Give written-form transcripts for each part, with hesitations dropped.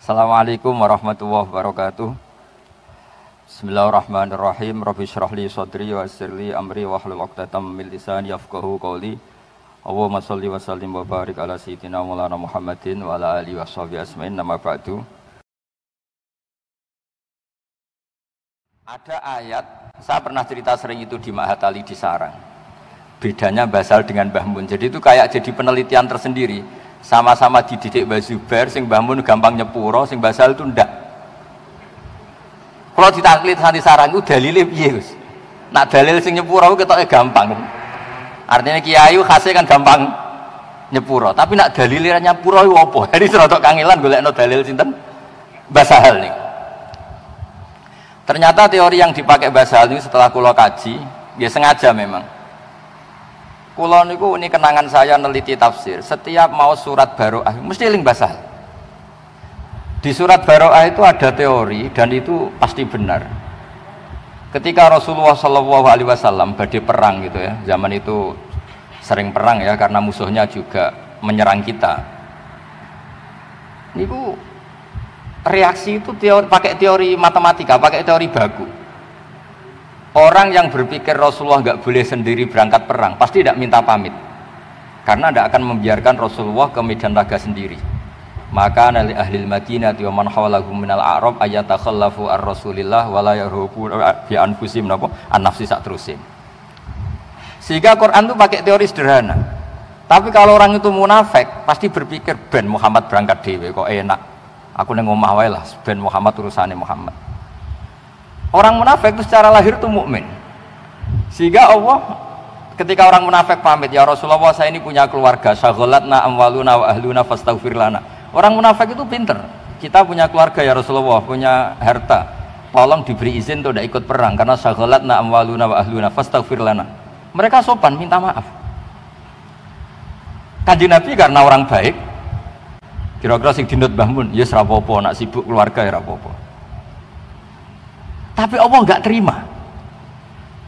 Assalamualaikum warahmatullahi wabarakatuh. Bismillahirrahmanirrahim. Rabbi shrah li sadri wa yassir li amri wahlul 'uqdatam min lisani yafqahu qawli. Allahumma shalli wa sallim wa barik ala sayyidina Maulana Muhammadin wa ala alihi washabihi ajmain. Nama ba'du. Ada ayat, saya pernah cerita sering itu di Mahatali di Sarang. Bedanya Basal dengan Mbah Mun. Jadi itu kayak jadi penelitian tersendiri. Sama-sama dididik Mbah Zubair, sing Mbah Mun gampang nyepuro, sing Basal itu ndak. Kalau ditaklid santi Sarang itu dalilnya piye, Gus? Nak dalil sing nyepuro ketoke gampang. Artinya kiai khasnya kan gampang nyepuro, tapi nak dalilnya nyepuro itu apa? Jadi serotok kangelan golekno dalil sinten? Basal nih. Ternyata teori yang dipakai Basal ini setelah kula kaji, dia sengaja memang. Kula niku ini kenangan saya neliti tafsir. Setiap mau surat Baroah mesti eling Basal. Di surat Baroah itu ada teori dan itu pasti benar. Ketika Rasulullah SAW badhe perang gitu ya, zaman itu sering perang ya karena musuhnya juga menyerang kita. Niku reaksi itu pakai teori matematika, pakai teori baku. Orang yang berpikir Rasulullah nggak boleh sendiri berangkat perang pasti tidak minta pamit, karena tidak akan membiarkan Rasulullah ke medan laga sendiri. Maka nali ahli Madinah wa man hawalahum minal a'rab ayatakhallafu ar-rasulillah wa la yarhubu bi anfusihim an-nafsi sak terusin. Sehingga Quran itu pakai teori sederhana. Tapi kalau orang itu munafik pasti berpikir ben Muhammad berangkat dhewe kok enak. Aku nang omah wae lah ben Muhammad urusane Muhammad. Orang munafik itu secara lahir itu mukmin. Sehingga Allah ketika orang munafik pamit, ya Rasulullah saya ini punya keluarga, syaghalatna amwaluna wa ahluna fastaghfir lana. Orang munafik itu pinter. Kita punya keluarga ya Rasulullah, punya harta. Tolong diberi izin untuk tidak ikut perang karena syaghalatna amwaluna wa ahluna fastaghfir lana. Mereka sopan minta maaf. Kanjeng Nabi karena orang baik, kira-kira sing dinut Mbah Mun, ya ora apa-apa, nak sibuk keluarga ya ora apa-apa. Tapi Allah enggak terima.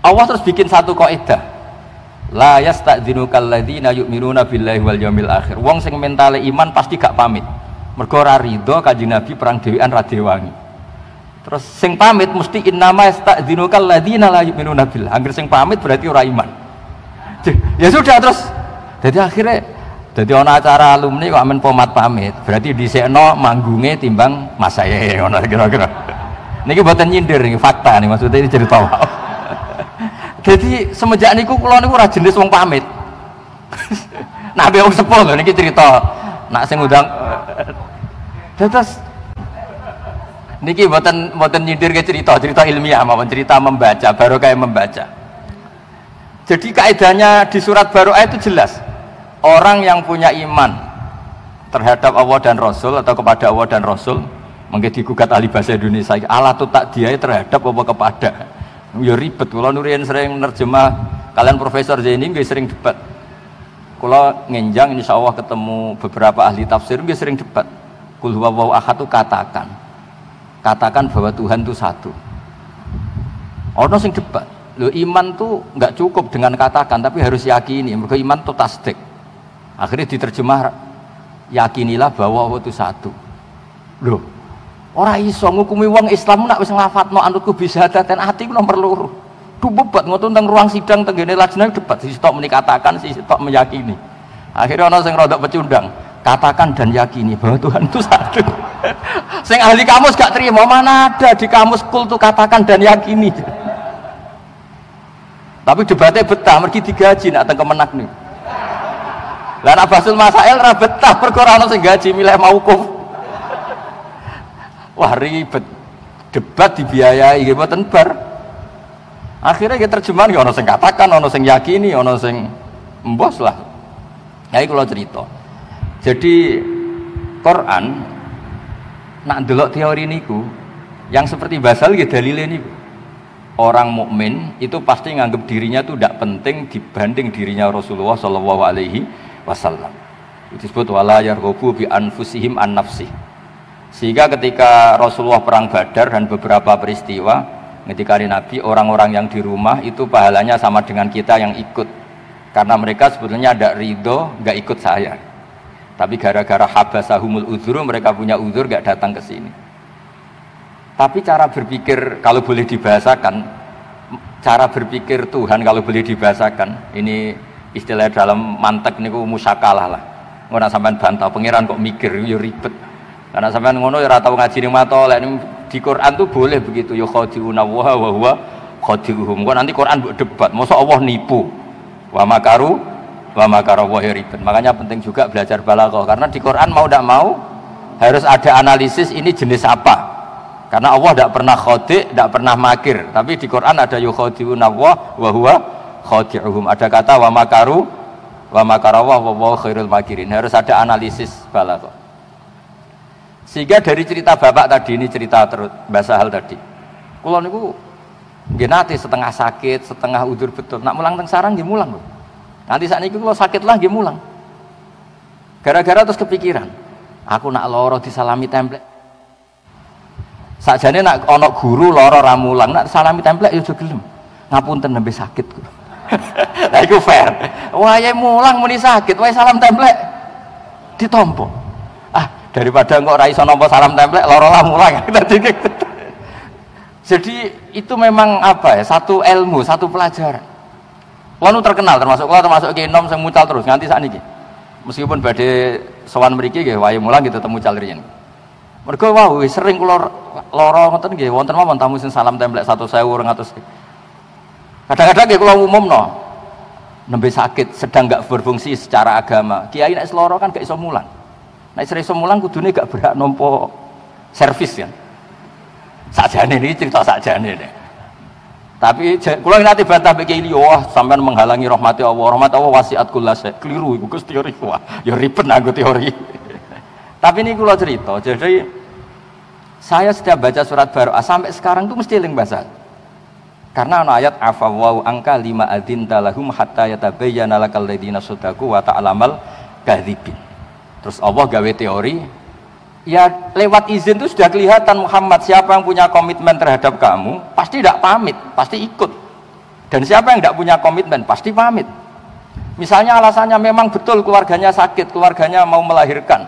Allah terus bikin satu kaidah. La yasta'dzinukal ladzina yu'minuna billahi wal yaumil akhir. Wong sing mentale iman pasti gak pamit. Mergo ora rido Kanjeng Nabi perang dhewean ra diwangi. Terus sing pamit mesti innama yasta'dzinukal ladzina la yu'minuna billah. Angger sing pamit berarti ora iman. Ya sudah terus. Jadi akhirnya jadi ana acara alumni kok amen pomat pamit. Berarti dhisikno manggunge timbang masaye ngono kira-kira. Niki mboten nyindir niki fakta nih, maksudnya ini cerita wae. Jadi semenjak niku kula niku ora jenis wong pamit. Nah, be wong sepuh lho niki cerita. Nak sing ngundang terus niki mboten nyindir ke cerita ilmiah mawon, cerita membaca, baru kayak membaca. Jadi kaidahnya di surat Baroah itu jelas. Orang yang punya iman terhadap Allah dan Rasul atau kepada Allah dan Rasul, mungkin digugat ahli bahasa Indonesia alatut tak dia terhadap apa kepada ya ribet. Kalau nurian sering nerjemah kalian Profesor Zaini nggak sering debat. Kalau ngenjang insya Allah ketemu beberapa ahli tafsir nggak sering debat. Qul huwallahu ahad itu katakan bahwa Tuhan itu satu. Orang sing debat lo iman tuh nggak cukup dengan katakan tapi harus yakini. Mereka iman itu tasdik. Akhirnya diterjemah yakinilah bahwa Allah itu satu. Loh, ora iso ngukumi wong Islam nak wis nglafatno anutku bisa daten ati ku nomor loro. Du bebat ngoten teng ruang sidang tenggene lajeng debat sisi tok menikatakan sisi tok meyakini. Akhirnya ana sing rodok pecundang, katakan dan yakini bahwa Tuhan itu satu. Sing ahli kamus gak terima, mana ada di kamus kul tu katakan dan yakini. Tapi debatnya betah mergi digaji nak teng Kemenak niku. Lah nek Basul Masail ra betah perkara ana sing gaji milih mauquf. Wah ribet, debat dibiayai gitu bar. Akhirnya kita terjemahan ono sing katakan, ono sing yakini, ono sing embos lah. Nah kalau cerita. Jadi Quran nak ndelok teori niku yang seperti Basal gitu dalile niku. Orang mukmin itu pasti nganggap dirinya itu tidak penting dibanding dirinya Rasulullah Shallallahu Alaihi Wasallam. Itu disebut wala yarghabu bi anfusihim an nafsi. Sehingga ketika Rasulullah perang Badar dan beberapa peristiwa ketika Nabi, orang-orang yang di rumah itu pahalanya sama dengan kita yang ikut, karena mereka sebetulnya ada ridho nggak ikut saya. Tapi gara-gara habasahumul udzur, mereka punya udzur gak datang ke sini. Tapi cara berpikir kalau boleh dibahasakan, cara berpikir Tuhan kalau boleh dibahasakan, ini istilah dalam mantek niku musyakalah lah. Ngono sampean bantah pangeran kok mikir yo ribet. Karena sampean ngono ya ora tau ngaji ning matolek di Quran tuh boleh begitu ya khadi'una wa huwa khadi'uhum. Kok nanti Quran mbok debat, mosok Allah nipu. Wa makaru wa makara wa ribet. Makanya penting juga belajar balaghah karena di Quran mau tidak mau harus ada analisis ini jenis apa. Karena Allah tidak pernah khadi', tidak pernah makir. Tapi di Quran ada yukhadi'una wa huwa khadi'uhum. Ada kata wa makaru wa makara wa huwa khairul makirin. Harus ada analisis balaghah. Sehingga dari cerita bapak tadi, ini cerita terus Mbah Sahal tadi. Kula niku nggih nate setengah sakit, setengah udzur betul. Nak mulang teng sarang nggih mulang lho. Nanti sakniki kula sakit lah nggih mulang. Gara-gara terus kepikiran, aku nak loro disalami templek. Sakjane nak ana guru lara ra mulang, nak salami templek ya aja gelem. Ngapunten nembe sakit. Lah iku fair. Wayahe mulang muni sakit, wayahe salam templek ditampa. Daripada kok ra iso nampa salam templek lara lah mulang. Jadi itu memang apa ya, satu ilmu, satu pelajaran. Kulo terkenal termasuk Ki Nom sing mucal terus nganti sakniki. Meskipun badhe sowan mriki nggih wayahe mulang gitu temu mucal riyen. Mergo wau sering kula lara ngoten nggih wonten mawon tamu sing salam templek 1.200. Kadang-kadang nggih kula umumno nembe sakit sedang enggak berfungsi secara agama. Kiai nek lara kan gak iso mulang. Nek iso mulang kudune gak berhak nampa servis kan. Sakjane ini cerita sakjane nek. Tapi kula nanti bantah mbek Kiai wah sampean menghalangi rahmati Allah. Rahmat Allah wasiat kullasy. Keliru iku Gus teori wah. Ya ribet nganggo teori. Tapi ini kula cerita. Jadi saya setiap baca surat Baroah sampai sekarang tuh mesti eling bahasa. Karena ana ayat afawau angka lima adzinta lahum hatta yatabayyana lakal ladzina shadaku wa ta'lamal kadzibin. Terus Allah gawe teori, ya lewat izin itu sudah kelihatan Muhammad siapa yang punya komitmen terhadap kamu pasti tidak pamit, pasti ikut. Dan siapa yang tidak punya komitmen pasti pamit. Misalnya alasannya memang betul keluarganya sakit, keluarganya mau melahirkan.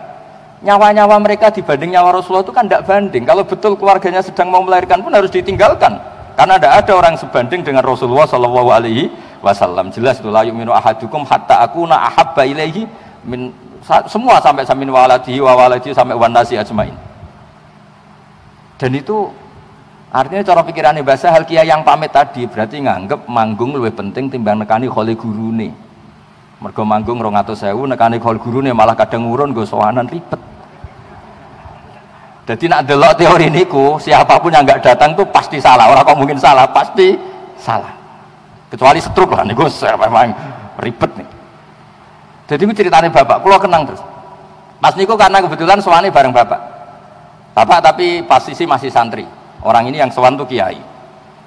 Nyawa-nyawa mereka dibanding nyawa Rasulullah itu kan tidak banding. Kalau betul keluarganya sedang mau melahirkan pun harus ditinggalkan. Karena tidak ada orang sebanding dengan Rasulullah Shallallahu Alaihi Wasallam. Jelas itu la yu'minu ahadukum hatta akuna ahabba ilaihi min semua sampai samin waladihi wa waladihi sampai wanasi ajmain. Dan itu artinya cara pikirannya bahasa hal kiai yang pamit tadi berarti nganggep manggung lebih penting timbang nekani kholi gurune. Mergo manggung 200.000 nekani kholi gurune malah kadang urun nggo sowanan ribet. Jadi nak delok teori niku siapapun yang enggak datang tuh pasti salah. Orang kok mungkin salah, pasti salah. Kecuali stroke lah niku memang ribet nih. Jadi itu ceritanya bapak, kulo kenang terus. Pas niku karena kebetulan sowane bareng bapak. Bapak tapi posisi masih santri. Orang ini yang sowan tuh kiai.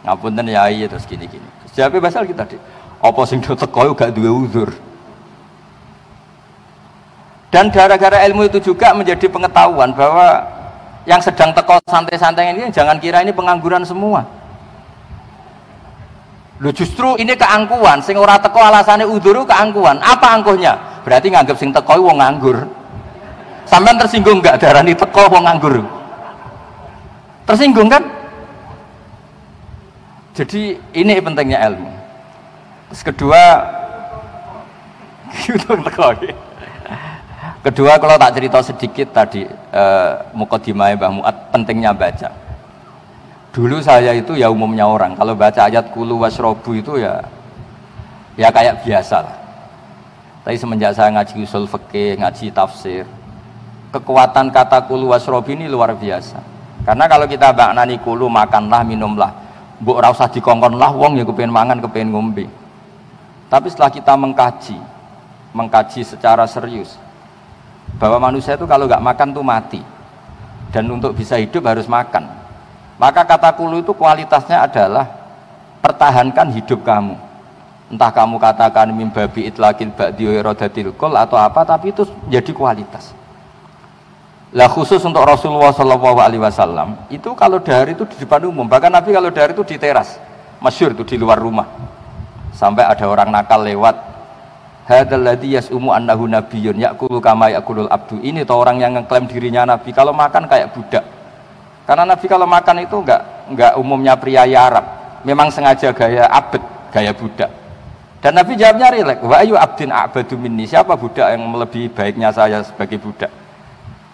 Ngapunten yai terus gini-gini. Terus jawabnya basal kita deh. Apa sing do teko gak duwe uzur. Dan gara-gara ilmu itu juga menjadi pengetahuan bahwa yang sedang teko santai-santai ini jangan kira ini pengangguran semua. Loh justru ini keangkuhan, sing ora teko alasane udzuru keangkuhan. Apa angkuhnya? Berarti nganggep sing teko wong nganggur. Sampean tersinggung enggak darani teko wong nganggur? Tersinggung kan? Jadi ini pentingnya ilmu. Terus kedua kalau tak cerita sedikit tadi mukadimah Mbah Muat pentingnya baca. Dulu saya itu ya umumnya orang kalau baca ayat kulu wasrobu itu ya kayak biasa lah. Tapi semenjak saya ngaji usul fikih, ngaji tafsir, kekuatan kata kulu wasrobu ini luar biasa. Karena kalau kita maknani kulu makanlah, minumlah, mbok ora usah dikongkon lah wong ya kepengin mangan, kepengin ngombe. Tapi setelah kita mengkaji secara serius bahwa manusia itu kalau nggak makan tuh mati, dan untuk bisa hidup harus makan. Maka kata kulu itu kualitasnya adalah pertahankan hidup kamu. Entah kamu katakan mimbabi itlaqil ba'di wa iradatil kul atau apa, tapi itu jadi kualitas. Lah khusus untuk Rasulullah Shallallahu Alaihi Wasallam itu kalau dahar itu di depan umum, bahkan Nabi kalau dahar itu di teras, masyhur itu di luar rumah. Sampai ada orang nakal lewat, hadzal ladzi yas'umu annahu nabiyyun ya'kulu kama ya'kulul abdu. Ini tuh orang yang ngeklaim dirinya nabi, kalau makan kayak budak. Karena nabi kalau makan itu enggak umumnya pria Arab. Memang sengaja gaya abd, gaya budak. Dan Nabi jawabnya rileks, wa ayu abdin a'badu minni, siapa budak yang melebihi baiknya saya sebagai budak?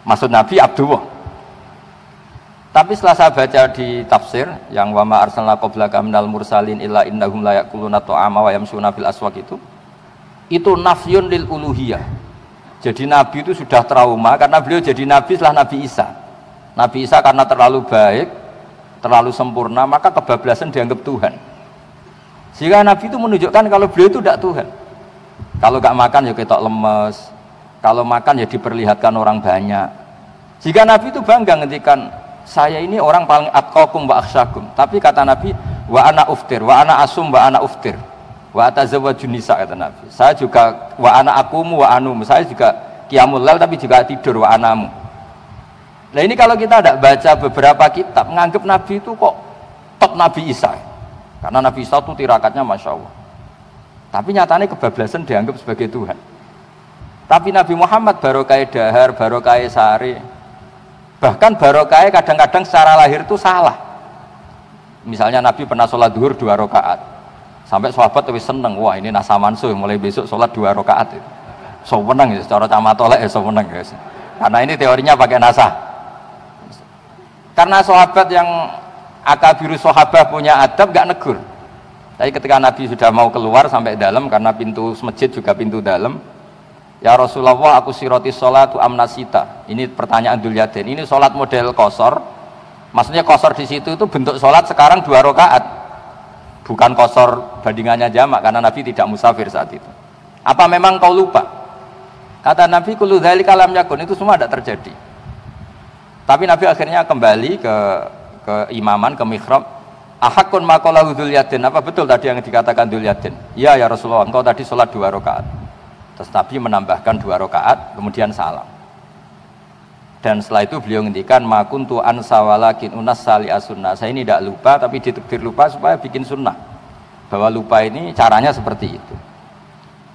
Maksud Nabi Abdullah. Tapi setelah saya baca di tafsir yang wa ma arsalna qablaka minal mursalin illa innahum la ya'kuluna ta'ama wa yamshuna fil aswaq itu nafyun lil uluhiyah. Jadi Nabi itu sudah trauma karena beliau jadi Nabi setelah Nabi Isa. Nabi Isa karena terlalu baik, terlalu sempurna, maka kebablasan dianggap Tuhan. Sehingga Nabi itu menunjukkan kalau beliau itu tidak Tuhan. Kalau nggak makan ya ketok lemes, kalau makan ya diperlihatkan orang banyak. Jika Nabi itu bangga ngendikan saya ini orang paling atqakum wa akhsyakum. Tapi kata Nabi wa ana uftir, wa ana asum wa ana uftir, wa atazawwajun nisa, kata Nabi. Saya juga wa ana akumu wa anum, saya juga qiyamul lail tapi juga tidur wa anamu. Nah ini kalau kita tidak baca beberapa kitab menganggap Nabi itu kok top Nabi Isa. Karena Nabi Isa itu tirakatnya Masya Allah. Tapi nyatanya kebablasan dianggap sebagai Tuhan. Tapi Nabi Muhammad barokah dahar, barokah sari. Bahkan barokah kadang-kadang secara lahir itu salah. Misalnya Nabi pernah sholat duhur 2 rakaat. Sampai sahabat lebih seneng, wah ini nasa mansuh, mulai besok sholat 2 rakaat. So menang ya, secara camatolek ya so menang ya. Karena ini teorinya pakai nasa. Karena sahabat yang akabiru sahabah punya adab gak negur. Tapi ketika Nabi sudah mau keluar sampai dalam, karena pintu masjid juga pintu dalam, ya Rasulullah aku siroti sholatu amnasita. Ini pertanyaan Dzulyaden. Ini sholat model kosor. Maksudnya kosor di situ itu bentuk sholat sekarang 2 rakaat, bukan kosor bandingannya jamak karena Nabi tidak musafir saat itu. Apa memang kau lupa? Kata Nabi kullu dzalika lam yakun, itu semua tidak terjadi. Tapi Nabi akhirnya kembali ke imaman, ke mihrab. Ahakun maqalahu Dzulyaden, apa betul tadi yang dikatakan Dzulyaden? Ya ya Rasulullah, engkau tadi sholat 2 rakaat. Terus Nabi menambahkan 2 rakaat, kemudian salam. Dan setelah itu beliau ngendikan ma kuntu ansa walakin unassali as-sunnah. Saya ini tidak lupa tapi ditakdir lupa supaya bikin sunnah. Bahwa lupa ini caranya seperti itu.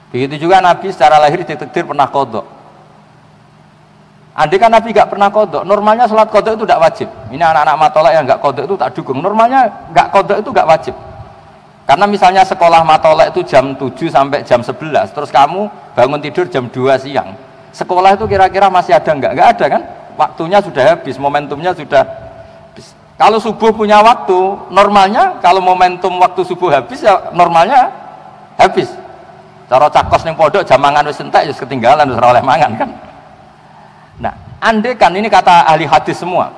Begitu juga Nabi secara lahir ditakdir pernah qadha. Andai kan Nabi gak pernah qadha, normalnya sholat qadha itu tidak wajib. Ini anak-anak matolak yang gak qadha itu tak dukung. Normalnya gak qadha itu gak wajib. Karena misalnya sekolah matolak itu jam 7 sampai jam 11, terus kamu bangun tidur jam 2 siang. Sekolah itu kira-kira masih ada enggak? Enggak ada kan? Waktunya sudah habis, momentumnya sudah habis. Kalau subuh punya waktu, normalnya kalau momentum waktu subuh habis ya normalnya habis. Cara cakos ning pondok jam mangan wis entek ya ketinggalan wis ora oleh mangan kan. Nah, andai kan ini kata ahli hadis semua.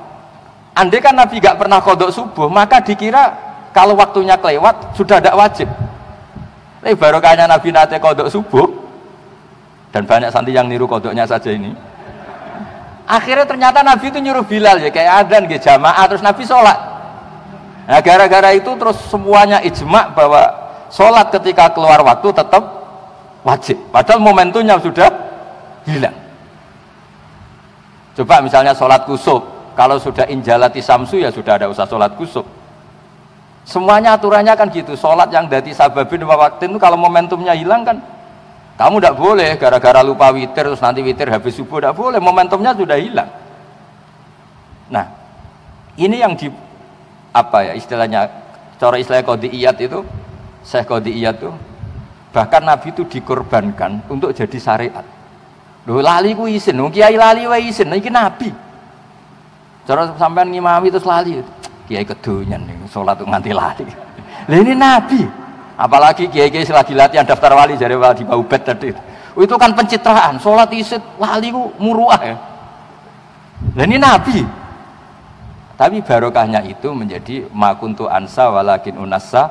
Andai kan Nabi gak pernah qadha subuh, maka dikira kalau waktunya kelewat sudah tidak wajib. Tapi barokahnya Nabi nate qadha subuh dan banyak santri yang niru qadhanya saja ini. Akhirnya ternyata Nabi itu nyuruh Bilal ya kayak adzan nggih jamaah terus Nabi sholat. Nah gara-gara itu terus semuanya ijma bahwa sholat ketika keluar waktu tetap wajib. Padahal momentumnya sudah hilang. Coba misalnya sholat kusuf, kalau sudah injalati samsu ya sudah ada usah sholat kusuf. Semuanya aturannya kan gitu. Sholat yang dati sababin waktu itu kalau momentumnya hilang kan kamu tidak boleh gara-gara lupa witir terus nanti witir habis subuh, tidak boleh, momentumnya sudah hilang. Nah ini yang di apa ya istilahnya, cara istilah qadhiyat itu, Syekh qadhiyat itu bahkan Nabi itu dikorbankan untuk jadi syariat. Loh lali ku isin, kiai lali wae isin, iki Nabi. Cara sampean ngimami terus lali, kiai kedonyan ning salat nganti lali. Lah ini Nabi. Apalagi kiai-kiai lagi latihan daftar wali dari wali Baubet tadi. Itu kan pencitraan, sholat isit wali ku muruah ya. Dan ini Nabi. Tapi barokahnya itu menjadi makuntu ansa walakin unassa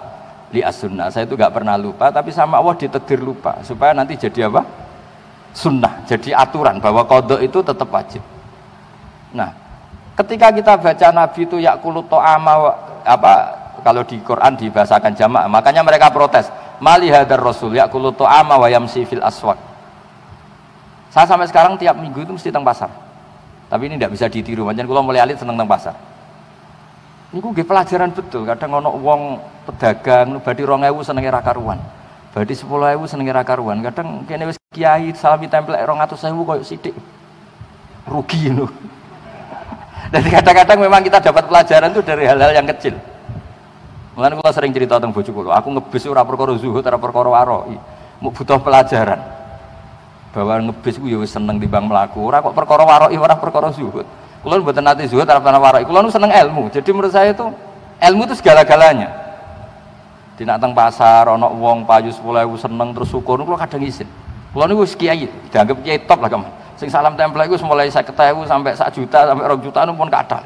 li as-sunnah. Saya itu gak pernah lupa, tapi sama Allah ditakdir lupa supaya nanti jadi apa? Sunnah, jadi aturan bahwa qadha itu tetap wajib. Nah, ketika kita baca Nabi itu yaqulu ta'ama apa? Kalau di Quran dibahasakan jamaah, makanya mereka protes. Mali hadar Rasul yaqulu ta'ama wa yamsi fil aswaq. Saya sampai sekarang tiap minggu itu mesti teng pasar. Tapi ini tidak bisa ditiru, pancen kula mulai alit seneng teng pasar. Niku nggih pelajaran betul, kadang ono wong pedagang badhe 2000 senenge ra karuan. Berarti 10.000 senenge ra karuan. Kadang kene wis kiai salami templek 200.000 koyo sithik. Rugi lho. Jadi kadang-kadang memang kita dapat pelajaran itu dari hal-hal yang kecil. Mulane kula sering cerita tentang bojo kula, aku ngebis ora perkara zuhud, ora perkara waroi. Mau butuh pelajaran. Bahwa ngebis ku ya wis seneng timbang mlaku, ora kok perkara waroi, ora perkara zuhud. Kula mboten nate zuhud, ora pernah waroi. Kula nu seneng ilmu. Jadi menurut saya itu ilmu itu segala-galanya. Di nak teng pasar ana wong payu 10.000 seneng terus syukur kula kadang isin. Kula niku wis kiai, dianggap kiai top lah kamu. Sing salam tempel iku mulai 50.000 sampai 1 juta sampai 2 juta pun kathah.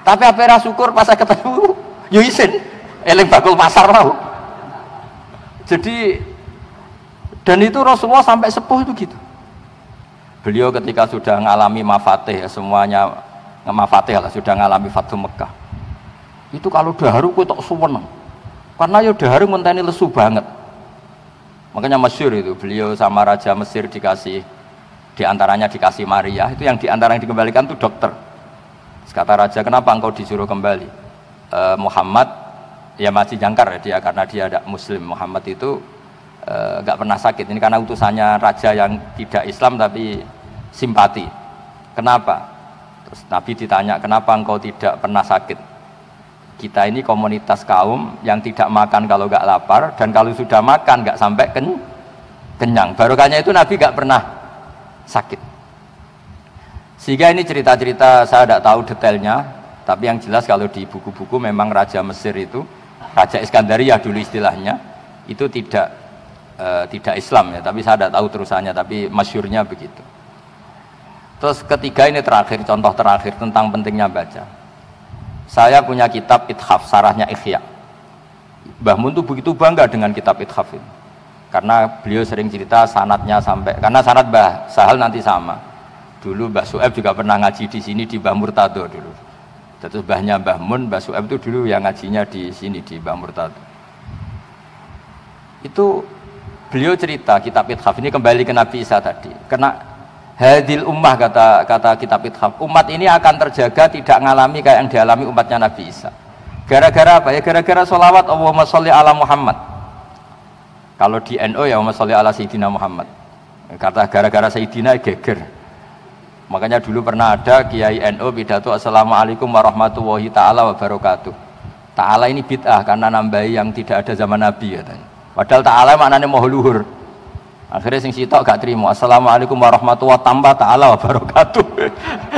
Tapi apa ra syukur pas 50.000 yo isin. Eling bakul pasar mau. Jadi dan itu Rasulullah sampai sepuh itu gitu. Beliau ketika sudah mengalami mafatih ya, semuanya mafatih lah, sudah mengalami Fathu Mekah. Itu kalau daharu ku tok suweneng. Karena ya daharu ngenteni lesu banget. Makanya masyhur itu beliau sama raja Mesir dikasih, diantaranya dikasih Maria, itu yang diantara yang dikembalikan itu dokter. Kata raja, kenapa engkau disuruh kembali? Muhammad ya masih jangkar ya dia, karena dia ada Muslim. Muhammad itu nggak pernah sakit. Ini karena utusannya raja yang tidak Islam tapi simpati. Kenapa? Terus Nabi ditanya, kenapa engkau tidak pernah sakit? Kita ini komunitas kaum yang tidak makan kalau nggak lapar, dan kalau sudah makan nggak sampai kenyang. Barokahnya itu Nabi nggak pernah sakit. Sehingga ini cerita-cerita saya tidak tahu detailnya, tapi yang jelas kalau di buku-buku memang Raja Mesir itu, Raja Iskandariyah dulu istilahnya, itu tidak Islam ya, tapi saya tidak tahu terusannya, tapi masyhurnya begitu. Terus ketiga ini terakhir, contoh terakhir tentang pentingnya baca. Saya punya kitab Ithaf, sarahnya Ihya. Mbah Mun tuh begitu bangga dengan kitab Ithaf ini. Karena beliau sering cerita sanadnya sampai, karena sanad Mbah Sahal nanti sama. Dulu Mbah Su'aib juga pernah ngaji di sini di Mbah Murtado dulu. Terus Mbahnya Mbah Mun, Mbah Su'aib itu dulu yang ngajinya di sini di Mbah Murtado. Itu beliau cerita kitab Ithaf ini kembali ke Nabi Isa tadi. Karena hadil ummah kata kitab Ithaf, umat ini akan terjaga tidak mengalami kayak yang dialami umatnya Nabi Isa. Gara-gara apa ya? Gara-gara sholawat Allahumma sholli ala Muhammad. Kalau di NU ya Allahumma sholli ala Sayyidina Muhammad. Kata gara-gara Sayyidina geger. Makanya dulu pernah ada Kiai NU pidato Assalamualaikum warahmatullahi ta'ala wabarakatuh. Ta'ala ini bid'ah karena nambahi yang tidak ada zaman Nabi katanya. Padahal ta'ala maknanya mau luhur. Akhirnya sing sitok gak terima. Assalamualaikum warahmatullahi ta'ala wabarakatuh.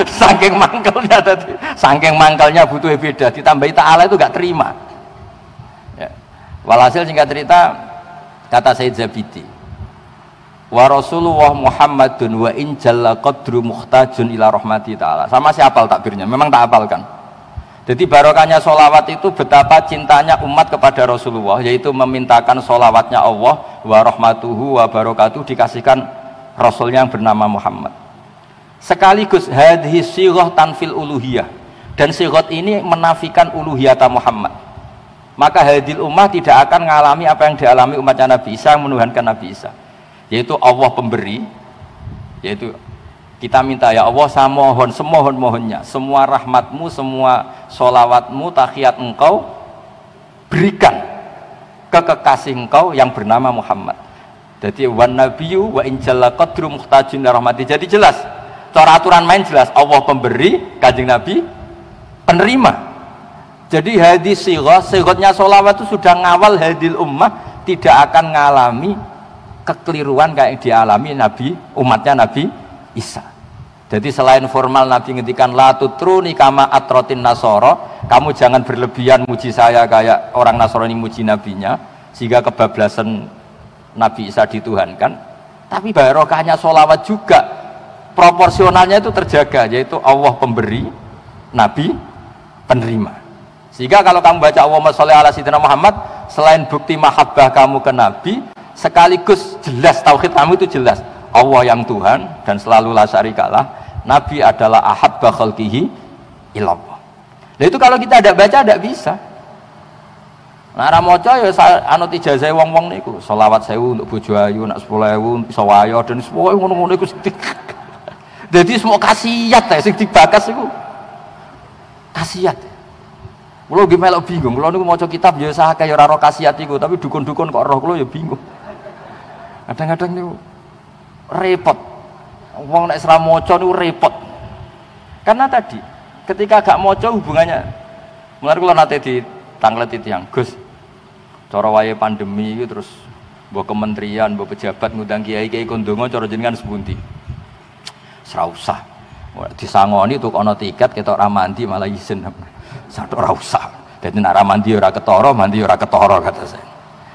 Saking mangkelnya tadi, saking mangkelnya butuh beda. Ditambahi ta'ala itu gak terima. Ya. Walhasil singkat cerita, kata Sayyid Zabidi, wa Rasulullah Muhammadun wa in jalla qadru muhtajun ila rahmati ta'ala. Sama si hafal takbirnya, memang tak hafalkan. Jadi barokahnya sholawat itu betapa cintanya umat kepada Rasulullah, yaitu memintakan sholawatnya Allah wa rahmatuhu wa barakatuh dikasihkan Rasulnya yang bernama Muhammad. Sekaligus hadhi sighah tanfil uluhiyah, dan sighah ini menafikan uluhiyata Muhammad. Maka hadil ummah tidak akan mengalami apa yang dialami umatnya Nabi Isa yang menuhankan Nabi Isa, yaitu Allah pemberi, yaitu kita minta ya Allah, saya mohon semohon-mohonnya semua rahmatmu, semua sholawatmu, tahiyat engkau berikan ke kekasih engkau yang bernama Muhammad. Jadi wan nabiyyu wa in jalla qadru muhtajin rahmati. Jadi jelas, cara aturan main jelas, Allah pemberi, kanjeng Nabi penerima. Jadi hadis sighahnya sholawat itu sudah ngawal hadil ummah tidak akan mengalami kekeliruan kayak yang dialami Nabi, umatnya Nabi Isa. Jadi selain formal Nabi ngendikan la tutruni kama atrotin nasoro, kamu jangan berlebihan muji saya kayak orang Nasrani muji nabinya sehingga kebablasan Nabi Isa dituhankan. Tapi barokahnya sholawat juga proporsionalnya itu terjaga, yaitu Allah pemberi, Nabi penerima. Sehingga kalau kamu baca Allahumma sholli ala sayyidina Muhammad, selain bukti mahabbah kamu ke Nabi, sekaligus jelas tauhid kamu itu jelas Allah yang Tuhan dan selalu la syarikalah. Nabi adalah ahabba khalqihi ilallah. Nah itu kalau kita tidak baca tidak bisa. Nah ramoca ya anut ijazah wong-wong niku, selawat 1000 untuk bojo ayu, nak 10.000 iso wayo dan semua ngono-ngono iku. Jadi semua khasiat ya sing dibakas iku. Khasiat. Kulo nggih melok bingung, kulo niku maca kitab ya sah kaya ora ro khasiat iku, tapi dukun-dukun kok roh kulo ya bingung. Kadang-kadang niku repot. Wong nek ora maca niku repot. Karena tadi ketika gak maca hubungannya. Mulane kula nate ditangleti tiyang, Gus. Cara wayahe pandemi iki terus mbok kementerian, mbok pejabat ngundang kiai-kiai kondonga cara jenengan sepundi. Ora usah. Disangoni tuh ana tiket ketok ra mandi malah izin. Satok ora usah. Dadi nek ra mandi ora ketara, mandi ora ketara kata saya.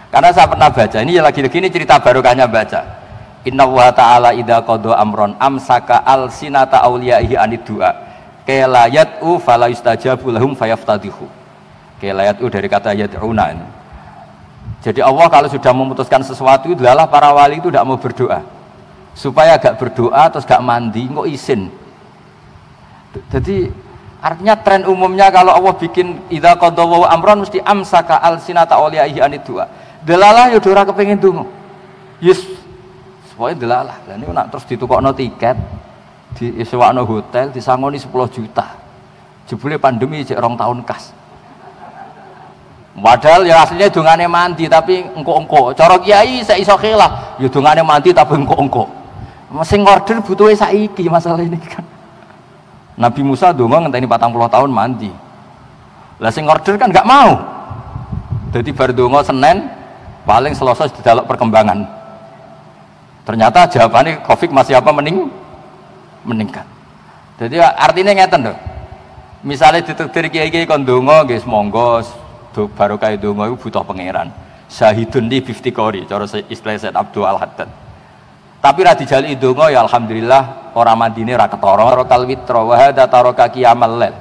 Karena saya pernah baca, ini lagi-lagi ini cerita barokahnya baca. Inna wa ta'ala idza qada amron amsaka alsinata auliyaihi anid du'a. Kala yad'u fala yustajabu lahum fayaftadihu. Kala yad'u dari kata yad'una ini. Jadi Allah kalau sudah memutuskan sesuatu, adalah para wali itu tidak mau berdoa. Supaya gak berdoa terus gak mandi, kok izin. Jadi artinya tren umumnya kalau Allah bikin idza qada wa amron mesti amsaka alsinata auliyaihi anid du'a. Delalah ya ora kepengin donga. Yes. Supaya delalah. Lah niku nak terus ditukokno tiket, disewakno hotel, disangoni 10 juta. Jebule pandemi cek 2 tahun kas. Padahal ya aslinya dongane mandi tapi engko-engko. Cara kiai saya iso khilaf, ya dongane mandi tapi engko-engko. Sing order butuhe saiki masalah ini kan. Nabi Musa donga ngenteni 40 tahun mandi. Lah sing order kan enggak mau. Jadi bar donga Senin paling Selasa didelok perkembangan. Ternyata jawabannya Covid masih apa meningkat. Jadi artinya ngeten lho. Misalnya ditakdir kiai-kiai kon donga nggih monggo barokah donga iku butuh pangeran. Syahidun li 50 qori cara istilah Said Abdul Al-Haddad. Tapi ra dijali donga ya alhamdulillah ora mandine ra ketara kal witra wa hada taraka qiyamal lail.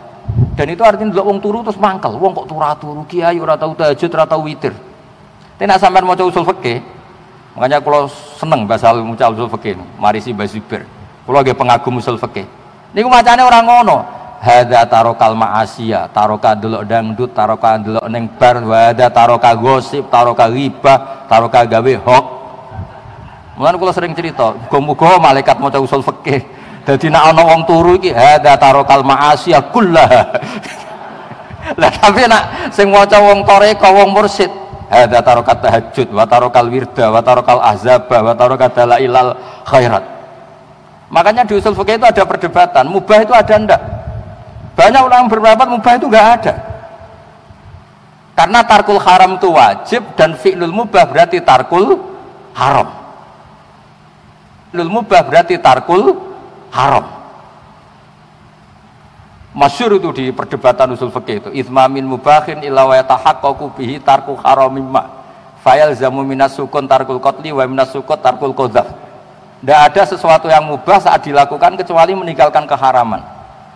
Dan itu artinya delok wong turu terus mangkel. Wong kok turu kiai ora tau tahajud, ora tau witir. Tapi nek sampean maca usul fikih, makanya kula seneng bahasa usul fikih. Mari si Mbah Zubair. Kula nggih pengagum usul fikih. Niku macane ora ngono. Hadza tarokal ma'asiya, taroka delok dangdut, taroka delok ning bar, wa hadza taroka gosip, taroka ghibah, taroka gawe hok. Mulane kula sering cerita, muga-muga malaikat maca usul fikih. Dadi nek ana wong turu iki hadza tarokal ma'asiya kullaha. Lah tapi nek sing maca wong toreka, wong mursyid, hadza tarokat tahajud, wa tarokal wirda, wa tarokal ahzaba, wa tarokat dalailal khairat. Makanya di usul fikih itu ada perdebatan, mubah itu ada ndak? Banyak orang berpendapat mubah itu enggak ada. Karena tarkul haram itu wajib dan fi'lul mubah berarti tarkul haram. Fi'lul mubah berarti tarkul haram. Masyhur itu di perdebatan usul fikih itu, itsmamin mubahin illa wa yatahaqqaqu bihi tarku haramim ma. Fayalzamu minas sukun tarkul qatli wa minas sukut tarkul qadzaf. Tidak ada sesuatu yang mubah saat dilakukan kecuali meninggalkan keharaman.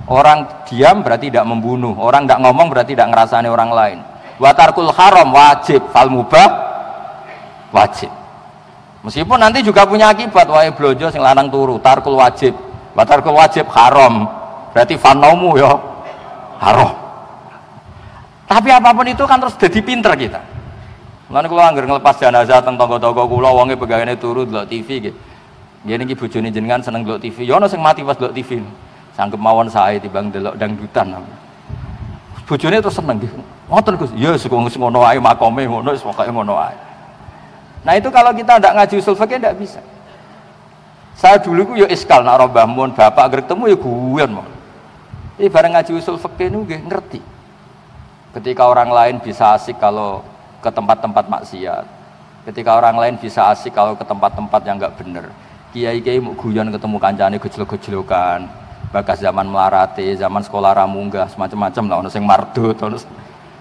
Orang diam berarti tidak membunuh, orang tidak ngomong berarti tidak ngerasani orang lain. Wa tarkul haram wajib, fal mubah wajib. Meskipun nanti juga punya akibat, wae blojo sing lanang turu, tarkul wajib. Wa tarkul wajib haram, berarti fanomu ya haram. Tapi apapun itu kan terus jadi pinter kita. Lan kula anggere nglepas jenazah teng tangga-tangga kula wonge pegawene turu delok TV nggih. Nggih niki bojone jenengan seneng delok TV. Ya ana sing mati pas delok TV. Sanggup mawon sae timbang delok dangdutan. Bojone terus seneng nggih. Ngoten Gus. Ya ngono ae makome ngono wis pokoke ngono ae. Nah itu kalau kita ndak ngaji usul fikih ndak bisa. Saya dulu ku ya iskal nek Mbah Mun bapak anggere ketemu ya guyon mon. Iki bareng ngaji usul fikih niku nggih ngerti. Ketika orang lain bisa asik kalau ke tempat-tempat maksiat. Ketika orang lain bisa asik kalau ke tempat-tempat yang enggak bener. Kiai-kiai mau guyon ketemu kancane gejlok-gejlokan. Bakas zaman melarate, zaman sekolah ramunggah, semacam-macam lah, ono sing mardut, ono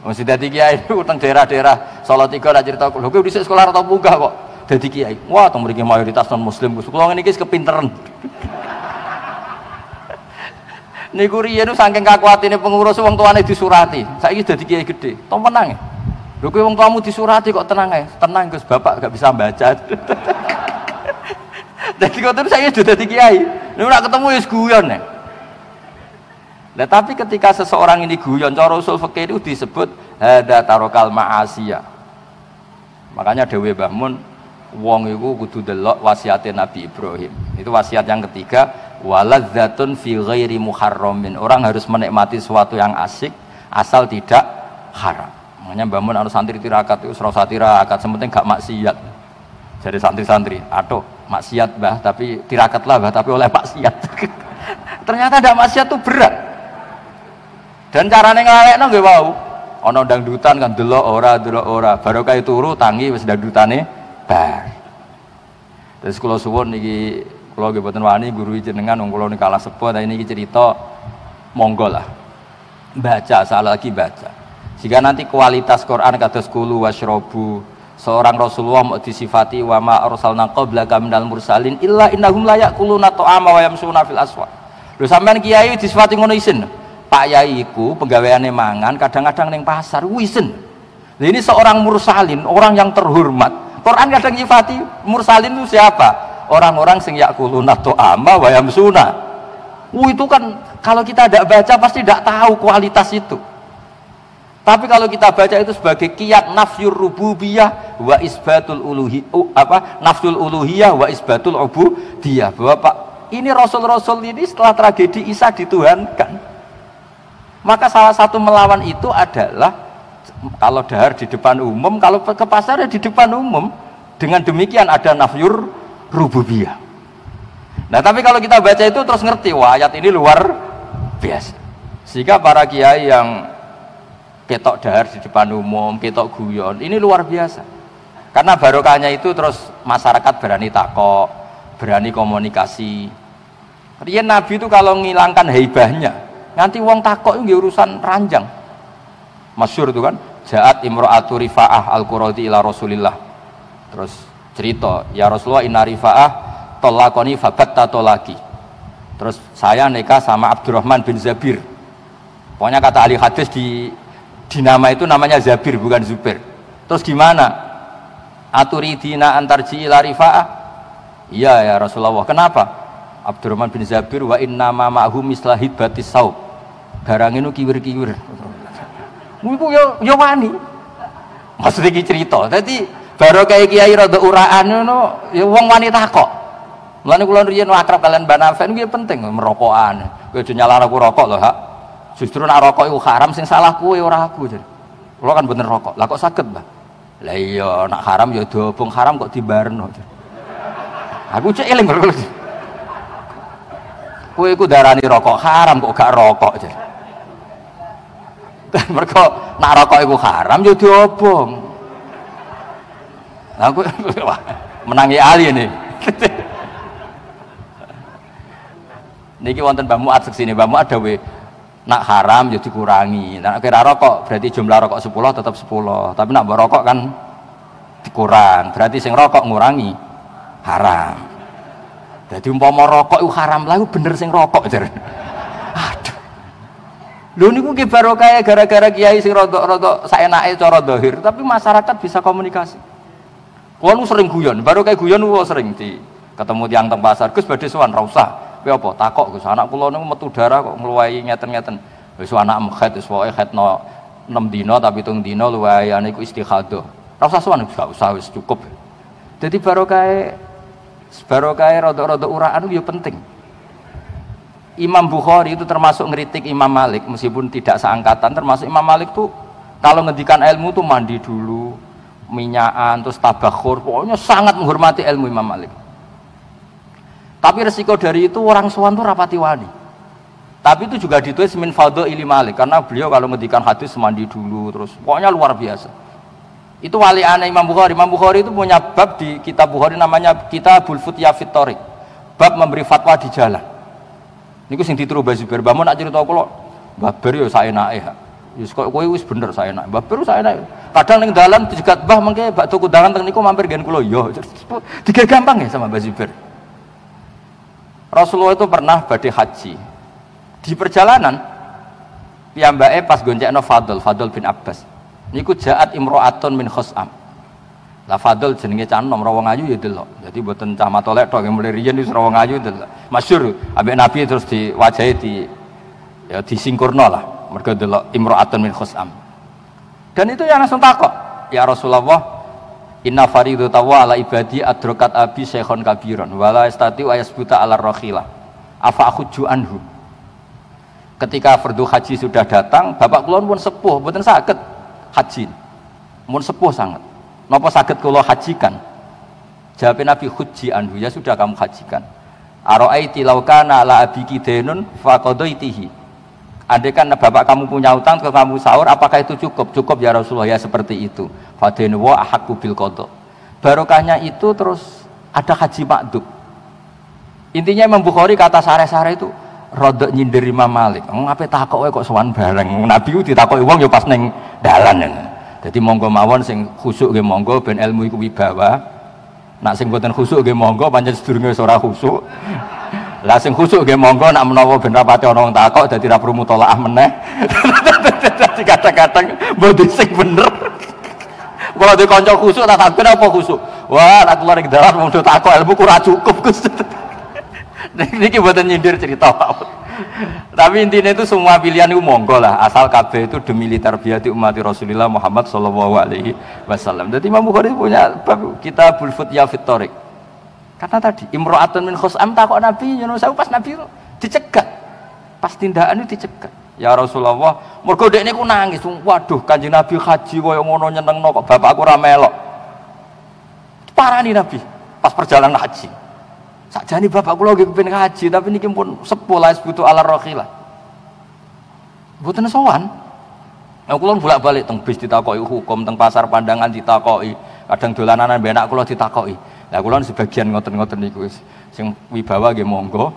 mesti dadi kiai itu teng daerah-daerah Solo 3 ada cerita, lho kowe dhisik sekolah atau munggah kok dadi kiai. Wah, teng mriki mayoritas non muslim, kula ngene iki kepinteran. Niku riyen saking kakuatine pengurus wong tuane disurati, saiki dadi kiai gede. Tom menang. Lho kowe wong tuamu disurati kok tenang ae. Tenang Gus, Bapak gak bisa baca. Dadi kok terus saya sudah dadi kiai. Nek ora ketemu wis guyon nek. Nah, tapi ketika seseorang ini guyon, cara usul fikih itu disebut hada tarokal ma'asiyah. Makanya Dewi Mbah Mun, wong iku kudu delok wasiate Nabi Ibrahim. Itu wasiat yang ketiga, waladzatun fi ghairi muharramin. Orang harus menikmati sesuatu yang asik asal tidak haram. Makanya Mbah Mun harus santri tirakat itu ora usah tirakat, sementing gak maksiat. Jadi santri-santri, aduh maksiat Mbah, tapi tirakatlah Mbah, tapi oleh maksiat. Ternyata ada maksiat tuh berat. Dan carane nglalekno nggih wau. Ana dangdutan kan delok ora, barokah turu tangi wis dangdutane bar. Terus kula suwun niki kula nggih boten wani guru jenengan wong kula niki kalah sepuh, tapi niki cerita monggo lah. Baca, salah lagi baca. Jika nanti kualitas Quran kados kulu wasyrobu, seorang Rasulullah mau disifati wa ma arsalna qablaka minal mursalin illa innahum la yaquluna ta'ama wa yamsuna fil aswaq. Lho sampean kiai disifati ngono isin. Pak Yai iku penggaweane mangan kadang-kadang ning pasar wisen. Nah, ini seorang mursalin, orang yang terhormat. Quran kadang nyifati mursalin itu siapa? Orang-orang sing yaquluna ta'ama wa yamsuna. Itu kan kalau kita tidak baca pasti tidak tahu kualitas itu. Tapi kalau kita baca itu sebagai qiyad nafyur rububiyah wa isbatul nafsul uluhiyah wa isbatul ubudiyah, bahwa Pak ini rasul-rasul ini setelah tragedi Isa dituhankan. Maka salah satu melawan itu adalah kalau dahar di depan umum, kalau ke pasar ya di depan umum. Dengan demikian ada nafyur rububiyah. Nah tapi kalau kita baca itu terus ngerti, wah ayat ini luar biasa. Sehingga para kiai yang ketok dahar di depan umum, ketok guyon, ini luar biasa. Karena barokahnya itu terus masyarakat berani takok, berani komunikasi. Riyen Nabi itu kalau ngilangkan haibahnya, nanti wong takok itu urusan ranjang. Masyhur itu kan, Ja'at imra'atu Rifa'ah al-Quradi ila Rasulillah. Terus cerita, ya Rasulullah inna Rifa'ah tolakoni fabatta tolaki. Terus saya nikah sama Abdurrahman bin Zabir. Pokoknya kata ahli hadis di nama itu namanya Zabir bukan Zubair. Terus gimana? Aturidina antarji ila Rifa'ah? Iya ya Rasulullah. Kenapa? Abdurrahman bin Zabir wa inna ma ma'hum mislahid batis saub. Barang itu kiwir-kiwir. Iku ya wani. Maksudnya iki cerita. Dadi baru kayak kiai rada uraan ngono, ya wong wani takok. Mulane kula riyen akrab kalian Mbak Nafen iki penting merokokan. Kowe aja nyalah aku rokok lho, Hak. Justru nek rokok iku haram sing salah kowe ora aku. Kula kan bener rokok. Lah kok saged, Mbah? Lah iya nek haram ya dobong haram kok dibarno. Aku cek eling kok. Kowe iku darani rokok haram kok gak rokok. Mergo nek rokok iku haram ya diobong. Aku menangi ahli ini. Niki wonten Mbah Muat seksine, Mbah Muat dawuh nak haram ya dikurangi. Nek kira rokok berarti jumlah rokok 10 tetap 10. Tapi nak mbok rokok kan dikurang. Berarti sing rokok ngurangi haram. Jadi umpama rokok itu haram lah bener sing rokok jar. Aduh. Lho niku ki barokah gara-gara kiai sing rada-rada saenake cara zahir, tapi masyarakat bisa komunikasi. Kulo nu sering guyon, baru kayak guyon kulo sering di ketemu tiang teng pasar, Gus badhe sowan ra usah. Kowe apa takok Gus, anak kula niku metu darah kok ngluwahi ngeten-ngeten. Wis anak mekhet wis pokoke khetno 6 dina tapi 7 dina luwihane iku istikhadah. Ra usah sowan Gus, gak usah wis cukup. Jadi baru kayak rada-rada uraan itu ya penting. Imam Bukhari itu termasuk ngeritik Imam Malik meskipun tidak seangkatan, termasuk Imam Malik tuh kalau ngendikan ilmu tuh mandi dulu, minyakan, terus tabakhur, pokoknya sangat menghormati ilmu Imam Malik. Tapi resiko dari itu orang sowan tuh rapati wani. Tapi itu juga ditulis min fadhaili Malik karena beliau kalau ngendikan hadis mandi dulu terus, pokoknya luar biasa. Itu wali aneh Imam Bukhari. Imam Bukhari itu punya bab di kitab Bukhari namanya Kitabul Futyah fit Thariq. Bab memberi fatwa di jalan. Niku sing ditiru Mbah Zubair. Mbah nak cerita kula, Mbah Ber yo saenake. Wis kok kowe wis bener saenake. Mbah Ber saenake. Kadang ning dalan dijegat Mbah mengke bak tuku dalan teng niku mampir nggen kula yo. Digawe gampang ya sama Mbah Zubair. Rasulullah itu pernah badhe haji. Di perjalanan piyambake pas goncekno Fadl bin Abbas. Niku Ja'at imra'atun min Khus'am. Lah Fadl jenenge cah nom rawong ayu ya delok. Dadi mboten cah matolek tok mulai riyen wis rawong ayu delok. Masyhur ambek Nabi terus diwajahi ya disingkurno lah. Mergo delok imra'atun min Khus'am. Dan itu yang langsung takok, ya Rasulullah, inna faridhu tawwa ala ibadi adrokat abi syekhon kabiron wala istati wa yasbuta ala rakhilah afa akhudju anhu. Ketika fardu haji sudah datang, bapak kula pun sepuh, mboten saged haji. Mun sepuh sangat. Napa saged kula hajikan? Jawab Nabi, huji anhu, ya sudah kamu hajikan. Aro'aiti laukana ala abiki denun faqadaitihi. Andai kan bapak kamu punya utang ke kamu sahur, apakah itu cukup? Cukup ya Rasulullah, ya seperti itu. Fadenu wa ahaqqu bil qada. Barokahnya itu terus ada haji makdub. Intinya Imam Bukhari kata sare-sare itu rodok nyindir Imam Malik. Ngapain takoke kok sowan bareng? Nabi ku ditakoki wong ya pas ning dalan. Jadi monggo mawon sing khusuk nggih monggo ben ilmu iku wibawa. Nak sing boten khusuk nggih monggo pancen sedurunge ora khusuk. Lah sing khusuk nggih monggo nak menawa ben rapati ana wong takok dadi ra perlu mutolaah meneh. Dadi kadang-kadang mboten sing bener. Kalau di kanca khusuk tak takon apa khusuk? Wah, nak keluar ning dalan wong do takok ilmu ku ora cukup Gus. Niki mboten nyindir cerita. Tapi intinya itu semua pilihan itu monggo lah, asal KB itu demi tarbiyati umat Rasulullah Muhammad sallallahu alaihi wasallam. Jadi Imam Bukhari punya bab Kitabul Futya fit Thariq. Karena tadi imra'atun min khusam takok Nabi, nyuwun sewu pas Nabi dicegat. Pas tindakan itu dicegat. Ya Rasulullah, mergo dekne ku nangis. Waduh, Kanjeng Nabi haji koyo ngono nyenengno kok bapakku ora melok. Parani Nabi pas perjalanan haji. Sakjane bapak kula nggih kepengin haji, tapi niki pun sepuh la isbutu ala rakhilah. Mboten sowan. Nah, kula bolak-balik teng bis ditakoki hukum, teng pasar pandangan ditakoki, kadang dolanan mbek anak kula ditakoki. Lah kula sebagian ngoten-ngoten niku sing wibawa nggih monggo.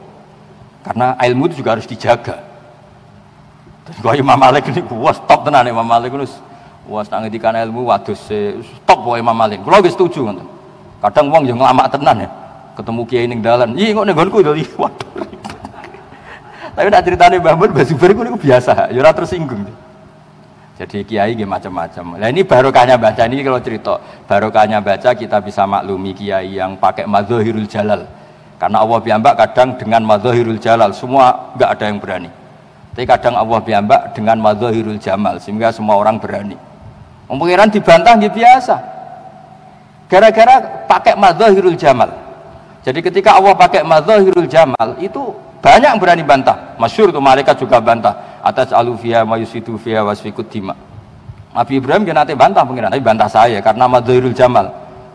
Karena ilmu itu juga harus dijaga. Terus kaya Imam Malik niku wis top tenan Imam Malik niku wis nang ngendikan ilmu waduh top wae Imam Malik. Kula nggih setuju ngoten. Kadang wong yo nglamak tenan ya. Ketemu kiai ning dalan, "Ih, kok ning nggonku to?" Waduh. Tapi nak ceritane Mbah Mun Basuber niku biasa, ya ora tersinggung. Jadi kiai nggih macam-macam. Lah ini barokahnya baca ini kalau cerita, barokahnya baca kita bisa maklumi kiai yang pakai madzahirul jalal. Karena Allah piyambak kadang dengan madzahirul jalal semua enggak ada yang berani. Tapi kadang Allah piyambak dengan madzahirul jamal sehingga semua orang berani. Pengiran dibantah nggih biasa. Gara-gara pakai madzahirul jamal. Jadi ketika Allah pakai madzahirul jamal itu banyak yang berani bantah. Masyhur itu malaikat juga bantah. Atas alufia mayusitu fiha wasfikut dima. Nabi Ibrahim dia nanti bantah pengiran, tapi bantah saya karena madzahirul jamal.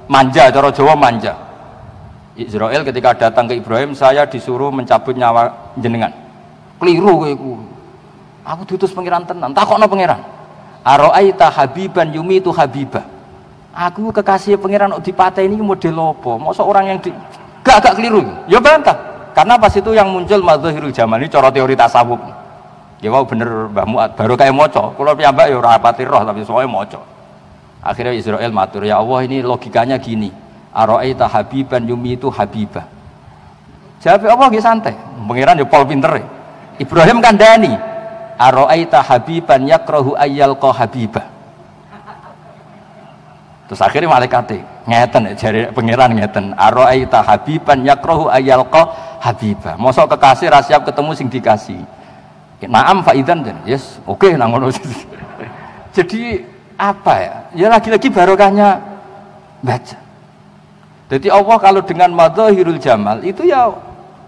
Manja, cara Jawa manja. Israel ketika datang ke Ibrahim, saya disuruh mencabut nyawa jenengan. Keliru kowe. Aku diutus pengiran tenan. Takokno pengiran. Aro'aita habiban yumitu habibah. Aku kekasih pengiran dipateni ini model apa? Masa orang yang gak keliru. Ya bantah. Karena pas itu yang muncul madzahirul jamal ini cara teori tasawuf. Ya wow bener Mbah Muat baru kayak moco. Kalau piyambak ya ora pati roh tapi semuanya moco. Akhirnya Israel matur, "Ya Allah ini logikanya gini. Aro'aita habiban yumitu habibah." Jawab Allah nggih santai. Pengiran ya pol pinter. Ibrahim kandhani. Aro'aita habiban yakrahu ayyalqa habibah. Terus akhirnya malaikat ngeten jari pangeran ngeten. Aro'aita habiban yakrahu ayyalqa habibah. Mosok kekasih ra siap ketemu sing dikasih. Naam faidan yes, oke nang ngono. Jadi apa ya? Ya lagi-lagi barokahnya baca. Jadi Allah kalau dengan madzahirul jamal itu ya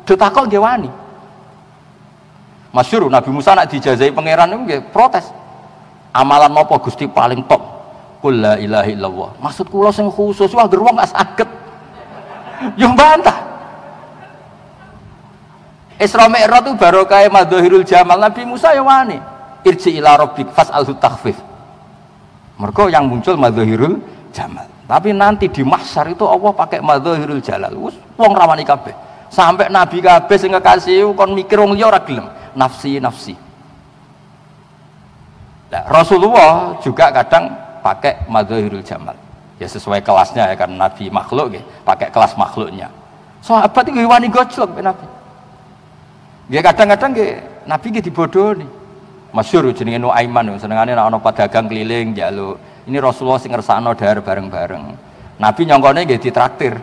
ditakok nggih wani. Masyhur Nabi Musa nak dijazai pangeran itu nggih protes. Amalan napa Gusti paling top? Qul la ilaha illallah. Maksud kula sing khusus wah geruang gak saged. Yo bantah. Isra Mi'raj itu barokah madzahirul jamal. Nabi Musa ya wani. Irji ila rabbik fas'alhu takhfif. Mergo yang muncul madzahirul jamal. Tapi nanti di mahsyar itu Allah pakai madzahirul jalal. Wong rawani kabeh. Sampai nabi kabeh sing kekasih kon mikir wong liya ora gelem. Nafsi. Nah, Rasulullah juga kadang pakai madzahirul jamal. Ya sesuai kelasnya ya kan nabi makhluk nggih, pakai kelas makhluknya. Sahabat iki wani gojlok Nabi. Nggih kadang-kadang nggih Nabi nggih dibodohi. Masyhur jenenge Nuaiman senengane nek ana pedagang keliling njaluk. Ini Rasulullah sing ngersakno dahar bareng-bareng. Nabi nyongkone nggih ditraktir.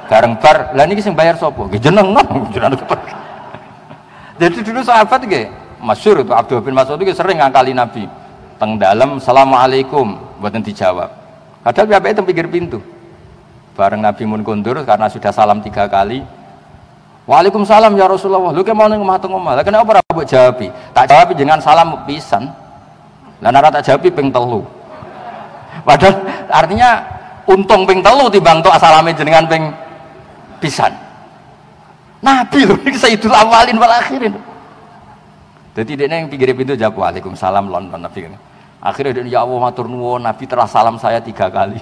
Bareng bar. Lah niki sing bayar sapa? Nggih jenengan. Jadi dulu sahabat nggih masyhur itu Abdul bin Mas'ud itu sering ngakali Nabi. Teng dalam assalamualaikum mboten dijawab. Padahal piyambake teng pinggir pintu. Bareng Nabi mun kondur karena sudah salam 3 kali. Waalaikumsalam ya Rasulullah. Lu ke mau ning omah teng omah. Lah kenapa ora mbok jawabi? Tak jawab dengan salam pisan. Lah nek tak jawabi ping 3. Padahal artinya untung ping telu timbang tok asalame jenengan ping pisan. Nabi lho iki Sayyidul Awalin wal Akhirin. Jadi dia yang pinggir pintu jawab Waalaikumsalam lon Nabi. Akhirnya dia ya Allah matur nuwun Nabi telah salam saya 3 kali.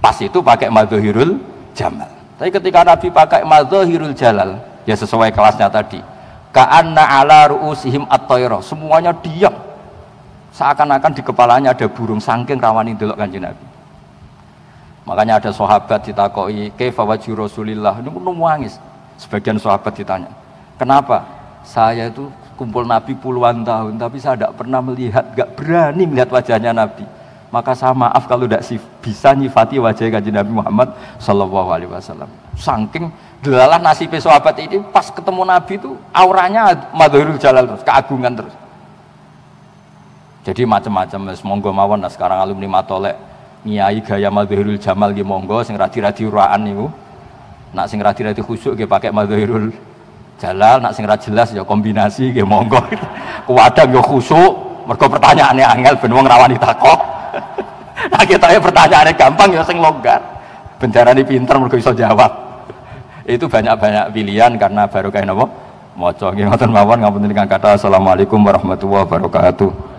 Pas itu pakai Madzahirul Jamal. Tapi ketika Nabi pakai Madzahirul Jalal, ya sesuai kelasnya tadi. Ka'anna ala ru'usihim at-tayra. Semuanya diam. Seakan-akan di kepalanya ada burung saking rawani delok Kanjeng Nabi. Makanya ada sahabat ditakoi, "Kaifa wajhu Rasulillah?" Ini nangis. Sebagian sahabat ditanya, "Kenapa? Saya itu kumpul Nabi puluhan tahun, tapi saya tidak pernah melihat, gak berani melihat wajahnya Nabi. Maka saya maaf kalau tidak bisa nyifati wajah Kanjeng Nabi Muhammad Sallallahu Alaihi Wasallam." Saking delalah nasib sahabat ini, pas ketemu Nabi itu auranya Madzahirul Jalal terus, keagungan terus. Jadi macam-macam, monggo mawon. Nah sekarang alumni Matolek ngiyai gaya Madzahirul Jamal nggih monggo, sing radi-radi uraan niku. Nak sing radi-radi khusuk nggih pakai Madzahirul Jalal, nak sing ra jelas ya kombinasi nggih monggo. Kuwadang ya khusuk, mergo pertanyaane angel ben wong rawani takok. Nah ketoke pertanyaane gampang ya sing longgar. Bendarane pinter mergo iso jawab. Itu banyak-banyak pilihan karena barokah napa? Maca nggih ngoten mawon ngapunten ingkang kathah. Assalamualaikum warahmatullahi wabarakatuh.